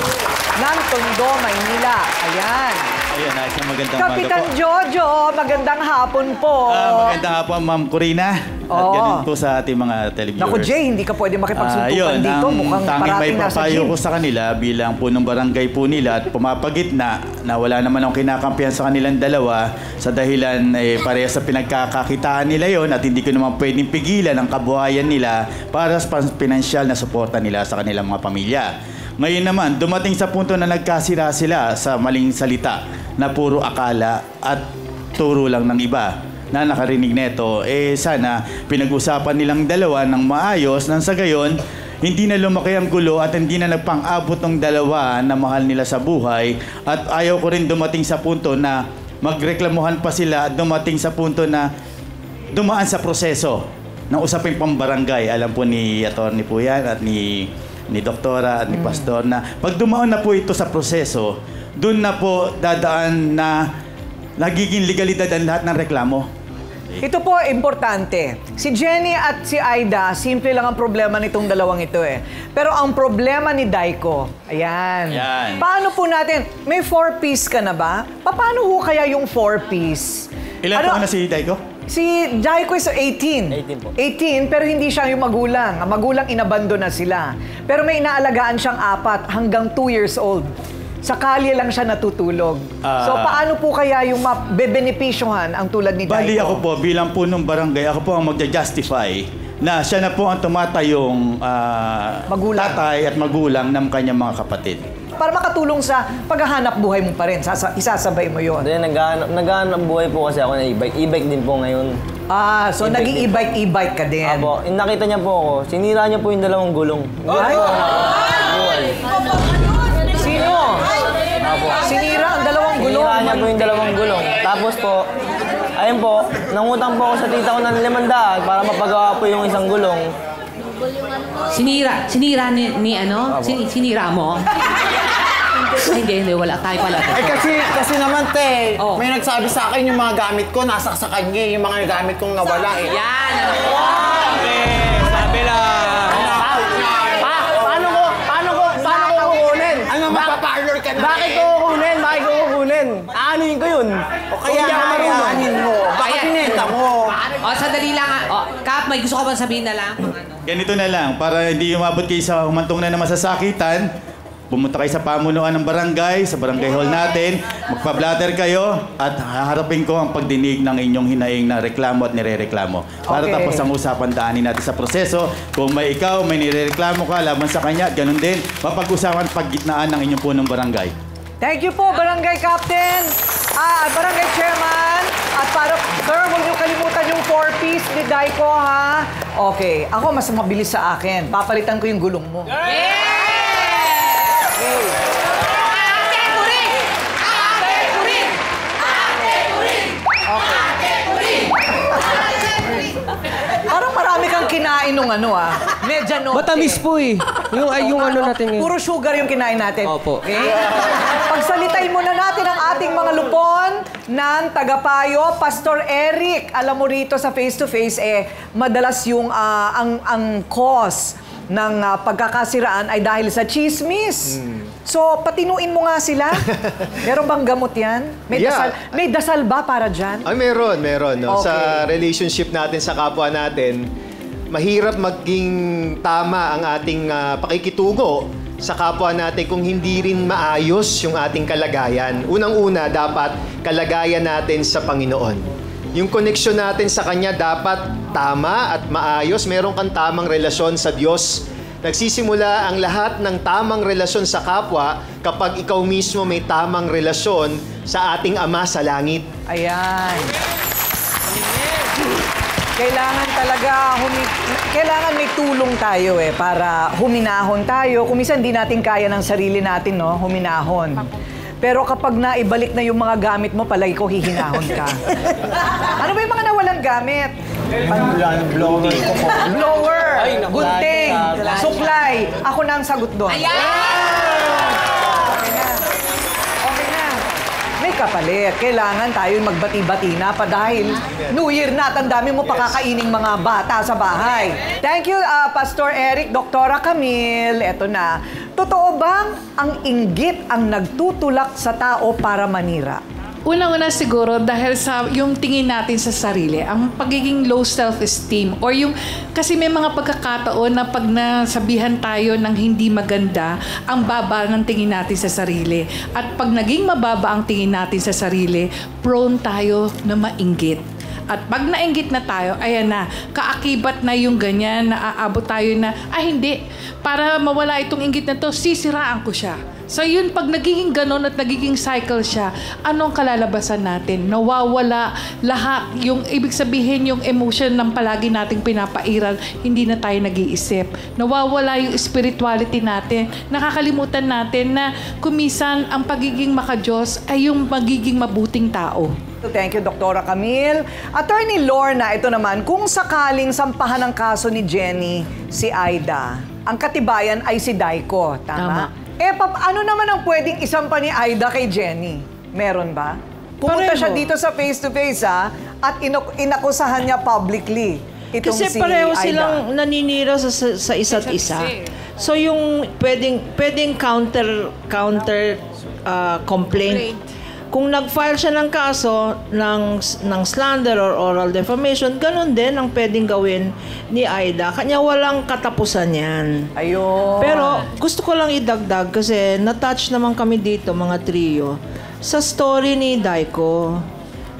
[SPEAKER 5] ng Tondo, Maynila. Ayan.
[SPEAKER 18] Ayan, isang magandang
[SPEAKER 5] Kapitan
[SPEAKER 18] umaga po.
[SPEAKER 5] Jojo, magandang hapon po.
[SPEAKER 18] Magandang hapon, Ma'am Corina. At ganun po sa ating mga televiewers.
[SPEAKER 5] Naku, Jay, hindi ka pwede makipagsuntukan dito. Mukhang
[SPEAKER 18] tanging may
[SPEAKER 5] parating nasa
[SPEAKER 18] papayo
[SPEAKER 5] gym.
[SPEAKER 18] ko sa kanila bilang po ng barangay po nila at pumapagitna na wala naman akong kinakampihan sa kanilang dalawa sa dahilan parehas sa pinagkakakitaan nila yon at hindi ko naman pwedeng pigilan ang kabuhayan nila para sa pinansyal na suporta nila sa kanilang mga pamilya. Ngayon naman, dumating sa punto na nagkasira sila sa maling salita na puro akala at turo lang ng iba na nakarinig neto. Sana pinag-usapan nilang dalawa ng maayos nang sa gayon, hindi na lumaki ang gulo at hindi na nagpang-abot ng dalawa na mahal nila sa buhay. At ayaw ko rin dumating sa punto na magreklamuhan pa sila at dumating sa punto na dumaan sa proseso ng usaping pambarangay. Alam po ni Atty. po yan at ni Doktora at ni Pastor na pag dumaan na po ito sa proseso, doon na po dadaan na nagiging legalidad ang lahat ng reklamo.
[SPEAKER 5] Ito po, importante. Si Jenny at si Aida, simple lang ang problema nitong dalawang ito eh. Pero ang problema ni Daiko, ayan. Paano po natin, may 4-piece ka na ba? Paano ho kaya yung 4-piece?
[SPEAKER 18] Ilan taon na si Daiko?
[SPEAKER 5] Si Daiko is 18.
[SPEAKER 16] 18 po.
[SPEAKER 5] 18, pero hindi siya yung magulang. Ang magulang inabando na sila. Pero may inaalagaan siyang 4 hanggang 2 years old. Sa kalye lang siya natutulog. So paano po kaya yung mabebenepisyohan ang tulad ni Daiko?
[SPEAKER 18] Bali ako po, bilang punong barangay, ako po ang magja-justify na siya na po ang tumatayong tatay at magulang ng kanyang mga kapatid.
[SPEAKER 5] Para makatulong sa paghahanap buhay mo pa rin, isasabay mo yun.
[SPEAKER 16] Hindi, naghahanap buhay po kasi ako na e-bike. E-bike din po ngayon.
[SPEAKER 5] So naging e-bike ka din.
[SPEAKER 16] Apo, nakita niya po ako. Sinira niya po yung 2 gulong.
[SPEAKER 5] Ay! Sino?
[SPEAKER 16] Apo.
[SPEAKER 5] Sinira ang 2 gulong.
[SPEAKER 16] Sinira niya po yung 2 gulong. Tapos po, ayun po, nangutang po ako sa tita ko ng 500 para mapagawa po yung 1 gulong.
[SPEAKER 10] Sinira ni ano? Sinira mo? Ay, hindi, wala tayo pala.
[SPEAKER 17] Kasi naman, te, may nagsabi sa akin yung mga gamit ko, nasa sa kanya, yung mga gamit kong nawala eh.
[SPEAKER 10] Yan!
[SPEAKER 3] Sabi lang.
[SPEAKER 16] Paano ko kukunin?
[SPEAKER 17] Ano, magpa-parlor ka na
[SPEAKER 16] Bakit ko kukunin? Aanuhin ko yun.
[SPEAKER 17] O kaya aanuhin mo. Bakit pinenta mo?
[SPEAKER 10] Sandali lang. Kap, may gusto ka bang sabihin na lang?
[SPEAKER 18] Ganito na lang, para hindi umabot kayo sa humantong na masasakitan, pumunta kayo sa pamunuan ng barangay, sa barangay hall natin, magpa-blatter kayo at haharapin ko ang pagdinig ng inyong hinaing na reklamo at nirereklamo. Para tapos ang usapan, daanin natin sa proseso. Kung may nirereklamo ka laban sa kanya, ganun din, mapag-usapan paggitnaan ng inyong punong barangay.
[SPEAKER 5] Thank you po, Barangay Captain, Barangay Chairman. At para, sir, huwag niyo kalimutan yung 4-piece ni Daiko, ha? Okay, ako mas mabilis sa akin. Papalitan ko yung gulong mo. Parang marami kang kinain nung medyanoche.
[SPEAKER 3] Matamis po eh. Yung ano natin ngayon.
[SPEAKER 5] Puro sugar yung kinain natin.
[SPEAKER 3] Opo.
[SPEAKER 5] Okay? Pagsalitain muna natin ang ating mga lupon ng tagapayo, Pastor Eric. Alam mo rito sa face-to-face, madalas yung ang cause ng pagkakasiraan ay dahil sa chismis. So, patinuin mo nga sila. Meron bang gamot yan? May dasal ba para dyan?
[SPEAKER 14] Ay, meron. No?
[SPEAKER 5] Okay.
[SPEAKER 14] Sa relationship natin sa kapwa natin, mahirap maging tama ang ating pakikitungo sa kapwa natin kung hindi rin maayos yung ating kalagayan. Unang-una, dapat kalagayan natin sa Panginoon. Yung koneksyon natin sa Kanya dapat tama at maayos. Meron kang tamang relasyon sa Diyos. Nagsisimula ang lahat ng tamang relasyon sa kapwa kapag ikaw mismo may tamang relasyon sa ating Ama sa langit.
[SPEAKER 5] Ayan. Kailangan talaga, kailangan may tulong tayo para huminahon tayo. Kung minsan di natin kaya ng sarili natin, no? Huminahon. Pero kapag naibalik na yung mga gamit mo, palagi ko hihinahon ka. Ano ba yung mga nawalang gamit?
[SPEAKER 17] Blower ko po.
[SPEAKER 5] Blower, gunting, suklay. Ako na ang sagot doon.
[SPEAKER 2] Ayan!
[SPEAKER 5] Okay na. May kapalit. Kailangan tayo magbati-bati na pa dahil New Year na at ang dami mo pakakaining mga bata sa bahay. Thank you, Pastor Eric, Doktora Camille. Eto na. Totoo bang ang inggit ang nagtutulak sa tao para manira?
[SPEAKER 19] Una-una siguro dahil sa yung tingin natin sa sarili, ang pagiging low self-esteem or yung kasi may mga pagkakataon na pag nasabihan tayo ng hindi maganda, ang baba ng tingin natin sa sarili. At pag naging mababa ang tingin natin sa sarili, prone tayo na mainggit. At pag nainggit na tayo, ayan na, kaakibat na yung ganyan, naaabot tayo na, hindi, para mawala itong inggit na to, sisiraan ko siya. So yun, pag nagiging ganon at nagiging cycle siya, anong kalalabasan natin? Nawawala lahat. Yung ibig sabihin, yung emotion ng palagi nating pinapairal, hindi na tayo nag-iisip. Nawawala yung spirituality natin. Nakakalimutan natin na kumisan ang pagiging makadiyos ay yung magiging mabuting tao.
[SPEAKER 5] Thank you, Doktora Camille. Attorney Lorna, ito naman, kung sakaling sampahan ng kaso ni Jenny, si Aida, ang katibayan ay si Daiko, tama? Ano naman ang pwedeng isampa ni Aida kay Jenny? Meron ba? Pumunta siya dito sa face-to-face, at inakusahan niya publicly itong
[SPEAKER 20] Kasi
[SPEAKER 5] si
[SPEAKER 20] pareho
[SPEAKER 5] Aida.
[SPEAKER 20] silang naninira sa isa't isa. So yung pwedeng counter complaint. Kung nag-file siya ng kaso ng slander or oral defamation, ganun din ang pwedeng gawin ni Aida. Kanya walang katapusan yan.
[SPEAKER 5] Ayun.
[SPEAKER 20] Pero gusto ko lang idagdag kasi na-touch naman kami dito, mga trio, sa story ni Daiko.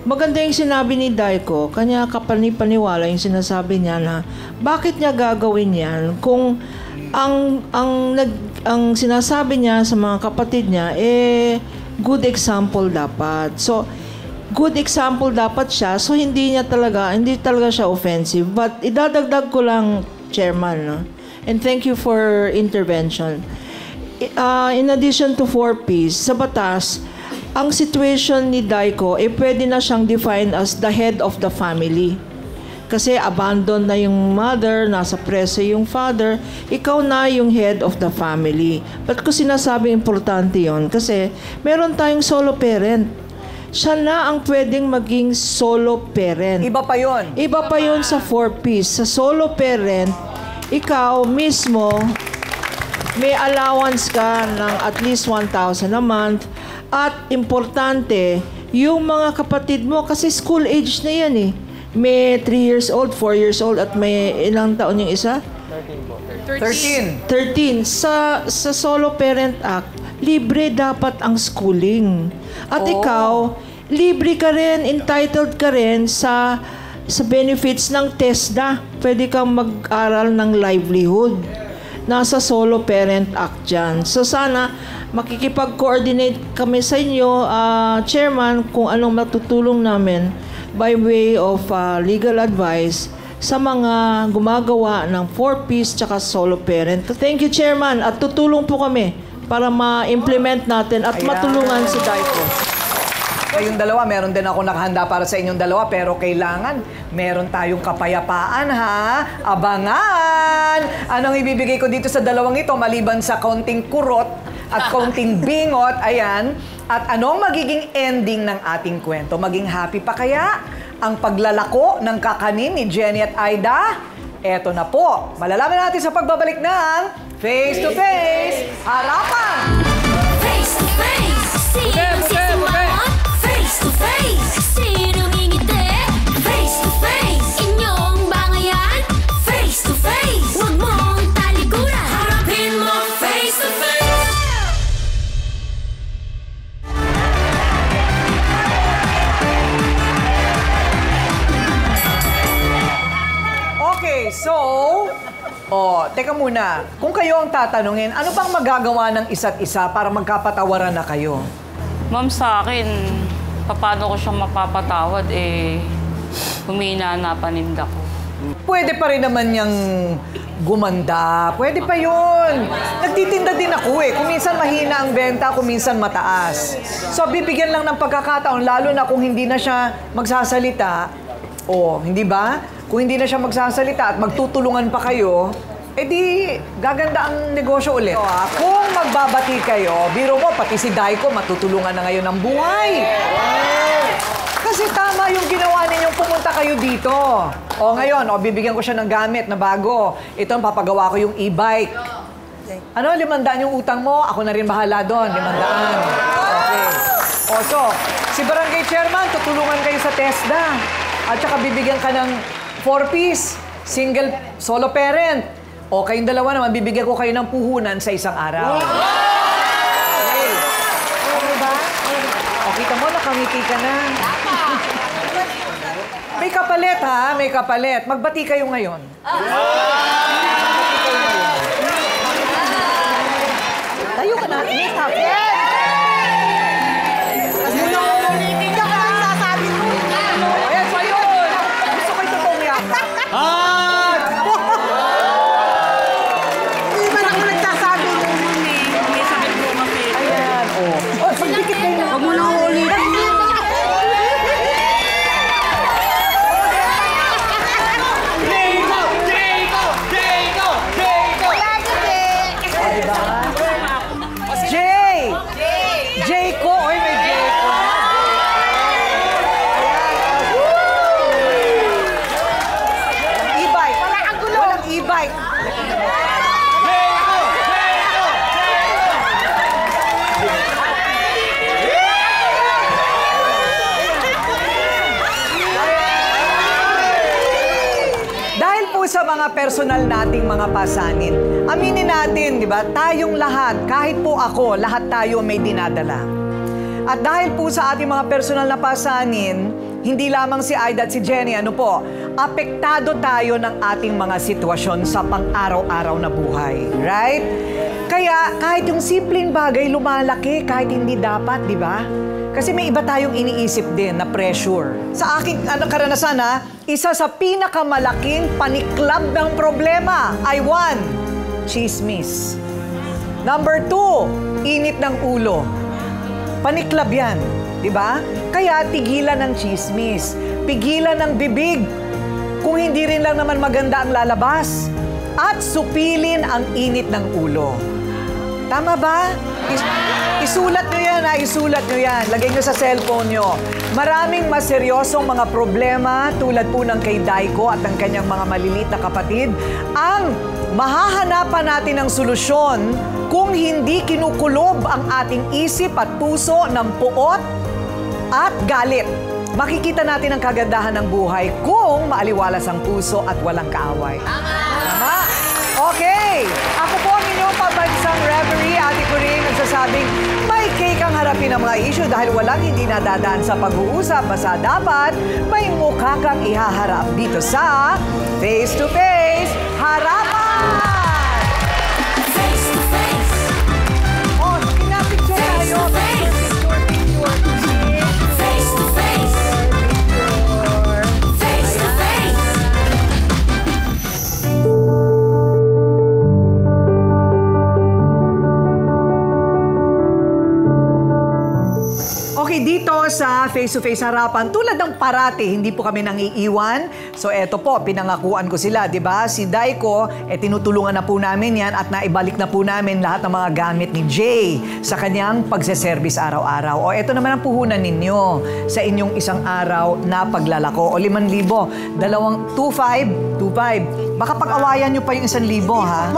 [SPEAKER 20] maganda yung sinabi ni Daiko, kanya kapani-paniwala yung sinasabi niya na bakit niya gagawin yan kung ang sinasabi niya sa mga kapatid niya, good example dapat. So, good example dapat siya, so hindi talaga siya offensive. But idadagdag ko lang, Chairman, no? And thank you for intervention. In addition to 4Ps, sa batas, ang situation ni Daiko, pwede na siyang defined as the head of the family. Kasi abandoned na yung mother, nasa preso yung father, ikaw na yung head of the family. Ba't ko sinasabi importante yon? Kasi meron tayong solo parent. Siya na ang pwedeng maging solo parent.
[SPEAKER 5] Iba pa yon? Iba
[SPEAKER 20] pa yon sa 4Ps. Sa solo parent, ikaw mismo, may allowance ka ng at least 1,000 a month. At importante, yung mga kapatid mo, kasi school age na yan eh. May 3 years old, 4 years old, at may ilang taon yung isa?
[SPEAKER 5] 13.
[SPEAKER 20] 13. Sa Solo Parent Act, libre dapat ang schooling. At ikaw, libre ka rin, entitled ka rin sa benefits ng TESDA. Pwede kang mag-aral ng livelihood. Nasa Solo Parent Act dyan. So sana makikipag-coordinate kami sa inyo, Chairman, kung anong matutulong namin by way of legal advice sa mga gumagawa ng 4Ps tsaka solo parent. Thank you, Chairman. At tutulong po kami para ma-implement natin at matulungan si Daiko.
[SPEAKER 5] Kayong dalawa, meron din ako nakahanda para sa inyong dalawa, pero kailangan meron tayong kapayapaan, ha? Abangan! Anong ibibigay ko dito sa dalawang ito, maliban sa kaunting kurot at kaunting bingot, ayan. At anong magiging ending ng ating kwento? Maging happy pa kaya ang paglalako ng kakanin ni Jenny at Aida? Eto na po. Malalaman natin sa pagbabalik ng Face to Face Harapan!
[SPEAKER 4] Face to Face! Sinong sisimangot? Face to Face! Sinong ngingiti? Face to Face! Inyong bangayan? Face to Face! Huwag mong talikuran! Harapin mo face to face!
[SPEAKER 5] Okay, so... teka muna. Kung kayo ang tatanungin, ano bang magagawa ng isa't isa para magkapatawaran na kayo?
[SPEAKER 9] Ma'am, sa akin, paano ko siyang mapapatawad, humina na paninda ko.
[SPEAKER 5] Pwede pa rin naman niyang gumanda. Pwede pa yun. Nagtitinda din ako eh. Kung minsan mahina ang benta, kung minsan mataas. So, bibigyan lang ng pagkakataon, lalo na kung hindi na siya magsasalita. Hindi ba? Kung hindi na siya magsasalita at magtutulungan pa kayo, di gaganda ang negosyo ulit. Kung magbabati kayo, biro mo, pati si Daiko matutulungan na ngayon ng buhay. Kasi tama yung ginawa ninyong pumunta kayo dito. Ngayon, bibigyan ko siya ng gamit na bago. Ito, papagawa ko yung e-bike. Ano, 500 yung utang mo? Ako na rin bahala doon, 500. Okay. So, si Barangay Chairman, tutulungan kayo sa TESDA. At saka bibigyan ka ng 4Ps, single solo parent. Kayong dalawa naman, bibigyan ko kayo ng puhunan sa isang araw. Okay. Ano ba? Kita mo, nakangiti ka na. May kapalit, ha? May kapalit. Magbati kayo ngayon. Tayo ka na. Stop. Kasi nangungulitin ka ka. Sasabi ko. Ayan, sa'yo. Gusto ko yung totoong yata.
[SPEAKER 11] Hindi man ako nagsasabi mo, mami. May sakit mo, mami.
[SPEAKER 5] Ayan, pagdikit kayo.
[SPEAKER 11] Huwag mo nang ulitin.
[SPEAKER 5] Jayco! May Jayco! E-bike! Walang e-bike! Dahil po sa mga personal nating mga pasanin, aminin natin, di ba, tayong lahat, kahit po ako, lahat tayo may dinadala. At dahil po sa ating mga personal na pasanin, hindi lamang si Aida at si Jenny, apektado tayo ng ating mga sitwasyon sa pang-araw-araw na buhay. Right? Kaya kahit yung simpleng bagay lumalaki kahit hindi dapat, di ba? Kasi may iba tayong iniisip din na pressure. Sa aking karanasan isa sa pinakamalaking paniklab ng problema ay 1, chismis. Number 2, init ng ulo. Paniklab yan, di ba? Kaya tigilan ng chismis, pigilan ng bibig. Kung hindi rin lang naman maganda ang lalabas. At supilin ang init ng ulo. Tama ba? Isulat nyo yan, isulat nyo yan. Lagay nyo sa cellphone nyo. Maraming mas seryosong mga problema tulad po ng kay Daiko at ng kanyang mga maliliit na kapatid ang mahahanapan natin ng solusyon kung hindi kinukulob ang ating isip at puso ng puot at galit. Makikita natin ang kagandahan ng buhay kung maaliwalas ang puso at walang kaaway. Tama? Okay! Ako po ang inyong pambansang referee, Ate Corinne, nagsasabing may cake ang harapin ang mga issue dahil walang hindi nadadaan sa pag-uusap. Basta dapat may mukha kang ihaharap dito sa Face to Face Harapan!
[SPEAKER 4] Face to face.
[SPEAKER 5] Oh, pinapicture tayo.
[SPEAKER 4] Face to face. Face to face.
[SPEAKER 5] Okay, dito sa face-to-face harapan, tulad ng parati, hindi po kami nangiiwan. So eto po, pinangakuan ko sila, di ba? Si Daiko, tinutulungan na po namin yan at naibalik na po namin lahat ng mga gamit ni Jay sa kanyang pagseservice araw-araw. O eto naman ang puhunan ninyo sa inyong isang araw na paglalako. O 5,000, 2,500. Baka pag-awayan nyo pa yung 1,000, ha?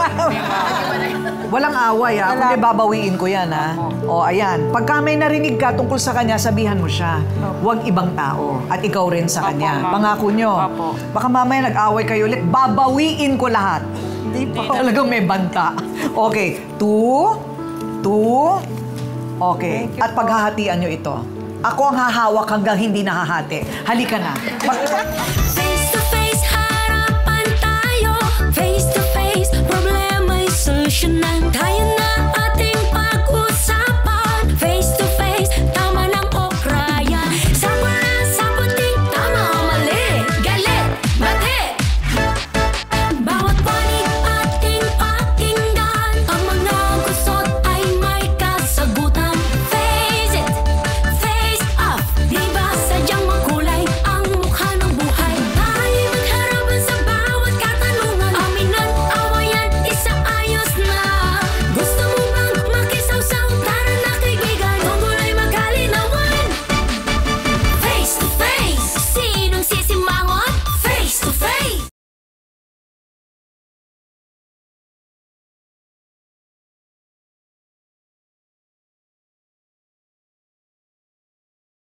[SPEAKER 5] Walang away, ha? Kundi babawiin ko yan, ha? O, ayan. Pagka may narinig ka tungkol sa kanya, sabihan mo siya. Huwag ibang tao. At ikaw rin sa kanya. Pangako nyo. Baka mamaya nag-away kayo ulit, babawiin ko lahat. Hindi pa. Talagang may banta. Okay. 2. Okay. At paghahatian nyo ito. Ako ang hahawak hanggang hindi nahahati. Halika na.
[SPEAKER 4] Face to face, harapan tayo. Face to face, problema'y solusyonan. Tayo na